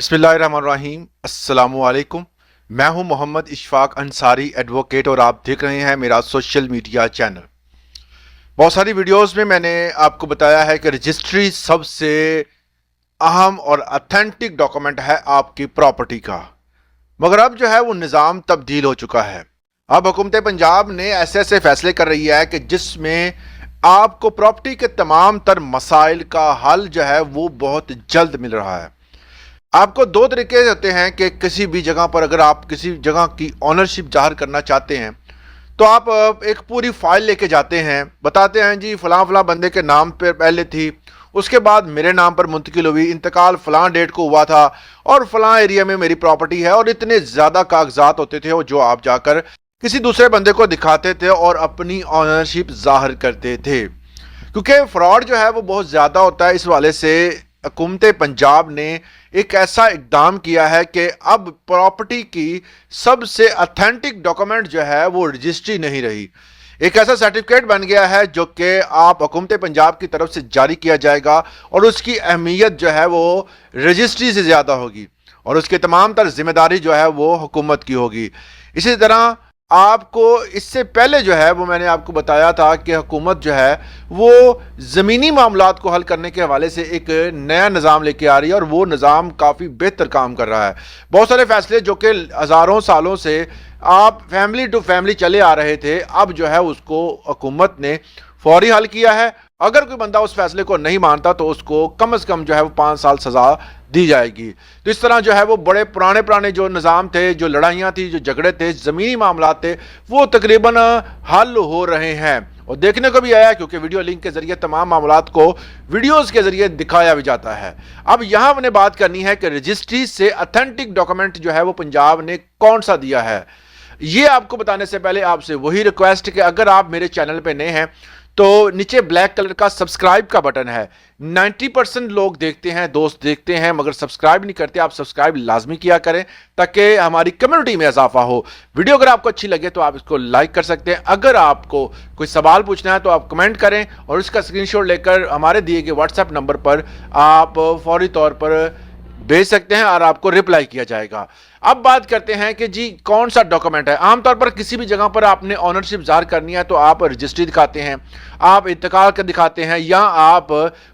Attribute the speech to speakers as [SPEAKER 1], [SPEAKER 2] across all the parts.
[SPEAKER 1] बिस्मिल्लाहिर्रहमानिर्रहीम अस्सलामुअलैकुम। मैं हूं मोहम्मद इशफाक अंसारी एडवोकेट और आप देख रहे हैं मेरा सोशल मीडिया चैनल। बहुत सारी वीडियोस में मैंने आपको बताया है कि रजिस्ट्री सबसे अहम और अथेंटिक डॉक्यूमेंट है आपकी प्रॉपर्टी का, मगर अब जो है वो निज़ाम तब्दील हो चुका है। अब हुकूमत पंजाब ने ऐसे ऐसे फैसले कर रही है कि जिसमें आपको प्रॉपर्टी के तमाम तर मसाइल का हल जो है वो बहुत जल्द मिल रहा है। आपको दो तरीके होते हैं कि किसी भी जगह पर अगर आप किसी जगह की ओनरशिप जाहिर करना चाहते हैं तो आप एक पूरी फाइल लेके जाते हैं, बताते हैं जी फलां फलां बंदे के नाम पर पहले थी, उसके बाद मेरे नाम पर मुंतकिल हुई, इंतकाल फलां डेट को हुआ था और फलां एरिया में मेरी प्रॉपर्टी है। और इतने ज़्यादा कागजात होते थे जो आप जाकर किसी दूसरे बंदे को दिखाते थे और अपनी ऑनरशिप जाहिर करते थे। क्योंकि फ्रॉड जो है वो बहुत ज़्यादा होता है, इस वाले से हुकूमत पंजाब ने एक ऐसा इकदाम किया है कि अब प्रॉपर्टी की सबसे अथेंटिक डॉक्यूमेंट जो है वो रजिस्ट्री नहीं रही, एक ऐसा सर्टिफिकेट बन गया है जो कि आप हुकूमत पंजाब की तरफ से जारी किया जाएगा और उसकी अहमियत जो है वो रजिस्ट्री से ज़्यादा होगी और उसकी तमाम तर जिम्मेदारी जो है वो हुकूमत की होगी। इसी तरह आपको इससे पहले जो है वो मैंने आपको बताया था कि हुकूमत जो है वो ज़मीनी मामलात को हल करने के हवाले से एक नया निज़ाम लेके आ रही है और वो निज़ाम काफ़ी बेहतर काम कर रहा है। बहुत सारे फैसले जो कि हज़ारों सालों से आप फैमिली टू फैमिली चले आ रहे थे, अब जो है उसको हुकूमत ने फौरी हल किया है। अगर कोई बंदा उस फैसले को नहीं मानता तो उसको कम से कम जो है वो 5 साल सज़ा दी जाएगी। तो इस तरह जो है वो बड़े पुराने पुराने जो निज़ाम थे, जो लड़ाइयाँ थी, जो झगड़े थे, ज़मीनी मामला थे, वो तकरीबन हल हो रहे हैं और देखने को भी आया क्योंकि वीडियो लिंक के जरिए तमाम मामलात को वीडियोस के जरिए दिखाया भी जाता है। अब यहाँ हमने बात करनी है कि रजिस्ट्री से अथेंटिक डॉक्यूमेंट जो है वो पंजाब ने कौन सा दिया है। ये आपको बताने से पहले आपसे वही रिक्वेस्ट कि अगर आप मेरे चैनल पे नए हैं तो नीचे ब्लैक कलर का सब्सक्राइब का बटन है। 90% लोग देखते हैं, दोस्त देखते हैं, मगर सब्सक्राइब नहीं करते। आप सब्सक्राइब लाजमी किया करें ताकि हमारी कम्युनिटी में इजाफा हो। वीडियो अगर आपको अच्छी लगे तो आप इसको लाइक कर सकते हैं। अगर आपको कोई सवाल पूछना है तो आप कमेंट करें और उसका स्क्रीनशॉट लेकर हमारे दिए गए व्हाट्सएप नंबर पर आप फौरी तौर पर भेज सकते हैं और आपको रिप्लाई किया जाएगा। अब बात करते हैं कि जी कौन सा डॉक्यूमेंट है। आमतौर पर किसी भी जगह पर आपने ओनरशिप जाहिर करनी है तो आप रजिस्ट्री दिखाते हैं, आप इंतकाल का दिखाते हैं, या आप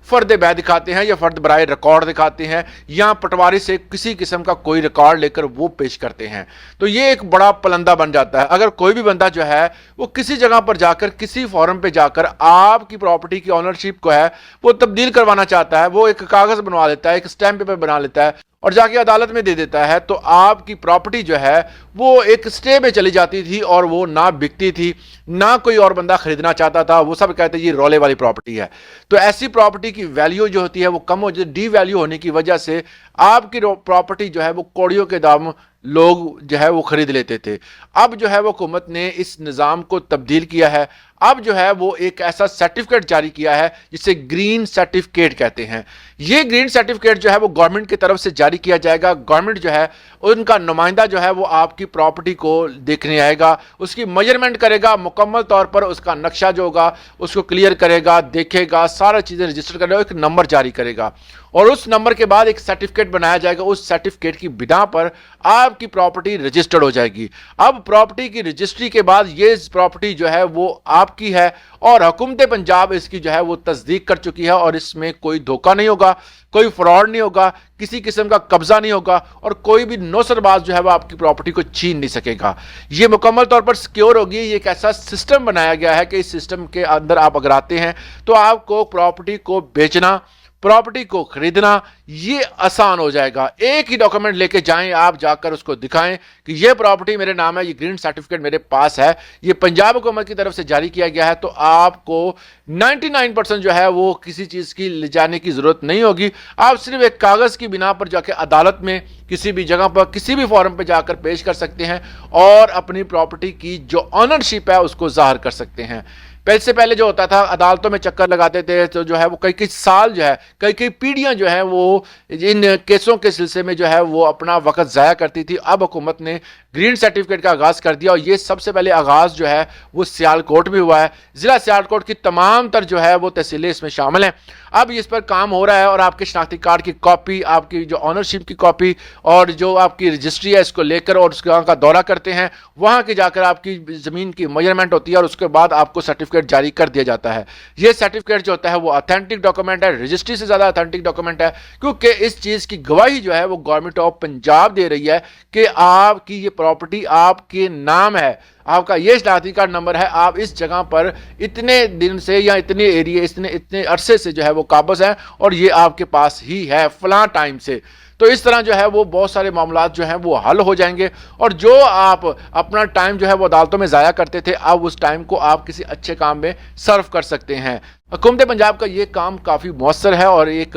[SPEAKER 1] फर्द बै दिखाते हैं, या फर्द बराए रिकॉर्ड दिखाते हैं, या पटवारी से किसी किस्म का कोई रिकॉर्ड लेकर वो पेश करते हैं। तो ये एक बड़ा पलंदा बन जाता है। अगर कोई भी बंदा जो है वो किसी जगह पर जाकर, किसी फॉरम पर जाकर आपकी प्रॉपर्टी की ओनरशिप को है वो तब्दील करवाना चाहता है, वो एक कागज़ बनवा लेता है, एक स्टैम्प पेपर बना लेता है और जाके अदालत में दे देता है, तो आपकी प्रॉपर्टी जो है वो एक स्टे में चली जाती थी और वो ना बिकती थी, ना कोई और बंदा खरीदना चाहता था। वो सब कहते हैं ये रोले वाली प्रॉपर्टी है। तो ऐसी प्रॉपर्टी की वैल्यू जो होती है वो कम हो जाती है। डी वैल्यू होने की वजह से आपकी प्रॉपर्टी जो है वो कौड़ियों के दाम लोग जो है वो खरीद लेते थे। अब जो है वो हुकूमत ने इस निज़ाम को तब्दील किया है। अब जो है वो एक ऐसा सर्टिफिकेट जारी किया है जिसे ग्रीन सर्टिफिकेट कहते हैं। ये ग्रीन सर्टिफिकेट जो है वो गवर्नमेंट की तरफ से जारी किया जाएगा। गवर्नमेंट जो है उनका नुमाइंदा जो है वो आपकी प्रॉपर्टी को देखने आएगा, उसकी मेजरमेंट करेगा, मुकम्मल तौर पर उसका नक्शा जो होगा उसको क्लियर करेगा, देखेगा, सारा चीज़ें रजिस्टर करेगा, एक नंबर जारी करेगा और उस नंबर के बाद एक सर्टिफिकेट बनाया जाएगा। उस सर्टिफिकेट की बिना पर आपकी प्रॉपर्टी रजिस्टर्ड हो जाएगी। अब प्रॉपर्टी की रजिस्ट्री के बाद ये प्रॉपर्टी जो है वो आपकी है और हुकूमत पंजाब इसकी जो है वो तस्दीक कर चुकी है और इसमें कोई धोखा नहीं होगा, कोई फ्रॉड नहीं होगा, किसी किस्म का कब्जा नहीं होगा और कोई भी नौसरबाज जो है वो आपकी प्रॉपर्टी को छीन नहीं सकेगा। ये मुकम्मल तौर पर सिक्योर होगी। ये एक ऐसा सिस्टम बनाया गया है कि इस सिस्टम के अंदर आप अगर आते हैं तो आपको प्रॉपर्टी को बेचना, प्रॉपर्टी को खरीदना ये आसान हो जाएगा। एक ही डॉक्यूमेंट लेके जाएं, आप जाकर उसको दिखाएं कि ये प्रॉपर्टी मेरे नाम है, ये ग्रीन सर्टिफिकेट मेरे पास है, ये पंजाब हुकूमत की तरफ से जारी किया गया है, तो आपको 99% जो है वो किसी चीज़ की ले जाने की ज़रूरत नहीं होगी। आप सिर्फ एक कागज़ की बिना पर जाकर अदालत में किसी भी जगह पर, किसी भी फॉरम पर जाकर पेश कर सकते हैं और अपनी प्रॉपर्टी की जो ऑनरशिप है उसको ज़ाहिर कर सकते हैं। पहले से पहले जो होता था अदालतों में चक्कर लगाते थे, तो जो है वो कई कई साल जो है, कई कई पीढ़ियां जो है वो इन केसों के सिलसिले में जो है वो अपना वक्त ज़ाया करती थी। अब हुकूमत ने ग्रीन सर्टिफिकेट का आगाज़ कर दिया और ये सबसे पहले आगाज़ जो है वो सियालकोट में हुआ है। ज़िला सियालकोट की तमाम तर जो है वो तहसीलें इसमें शामिल हैं। अब इस पर काम हो रहा है और आपके शनाख्ती कार्ड की कॉपी, आपकी जो ऑनरशिप की कॉपी और जो आपकी रजिस्ट्री है इसको लेकर और उसके वहाँ का दौरा करते हैं। वहाँ के जाकर आपकी ज़मीन की मेजरमेंट होती है और उसके बाद आपको सर्टिफिकेट जारी कर दिया जाता है। ये सर्टिफिकेट जो होता है वो ऑथेंटिक डॉक्यूमेंट है, रजिस्ट्री से ज़्यादा ऑथेंटिक डॉक्यूमेंट है, क्योंकि इस चीज़ की गवाही जो है वो गवर्नमेंट ऑफ पंजाब दे रही है कि आपकी ये प्रॉपर्टी आपके नाम है, आपका ये शनाख्ती कार्ड नंबर है, आप इस जगह पर इतने दिन से या इतने एरिए इतने इतने अरसे से जो है वो काबज हैं और ये आपके पास ही है फलां टाइम से। तो इस तरह जो है वो बहुत सारे मामलात जो हैं वो हल हो जाएंगे और जो आप अपना टाइम जो है वो अदालतों में ज़ाया करते थे, अब उस टाइम को आप किसी अच्छे काम में सर्व कर सकते हैं। हुकूमत पंजाब का ये काम काफ़ी मौसर है और एक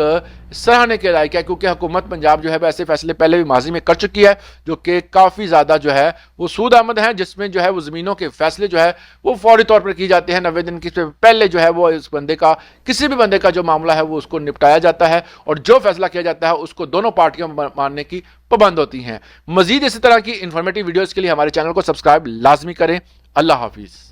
[SPEAKER 1] सराहने के लायक है, क्योंकि हुकूमत पंजाब जो है ऐसे फैसले पहले भी माजी में कर चुकी है जो कि काफ़ी ज़्यादा जो है वो सूद आमद है, जिसमें जो है वो ज़मीनों के फैसले जो है वो फौरी तौर पर किए जाते हैं। 90 दिन की पहले जो है वो इस बंदे का, किसी भी बंदे का जो मामला है वो उसको निपटाया जाता है और जो फैसला किया जाता है उसको दोनों पार्टियां मानने की पाबंद होती हैं। मजीद इसी तरह की इंफॉर्मेटिव वीडियोज़ के लिए हमारे चैनल को सब्सक्राइब लाजमी करें। अल्लाह हाफिज़।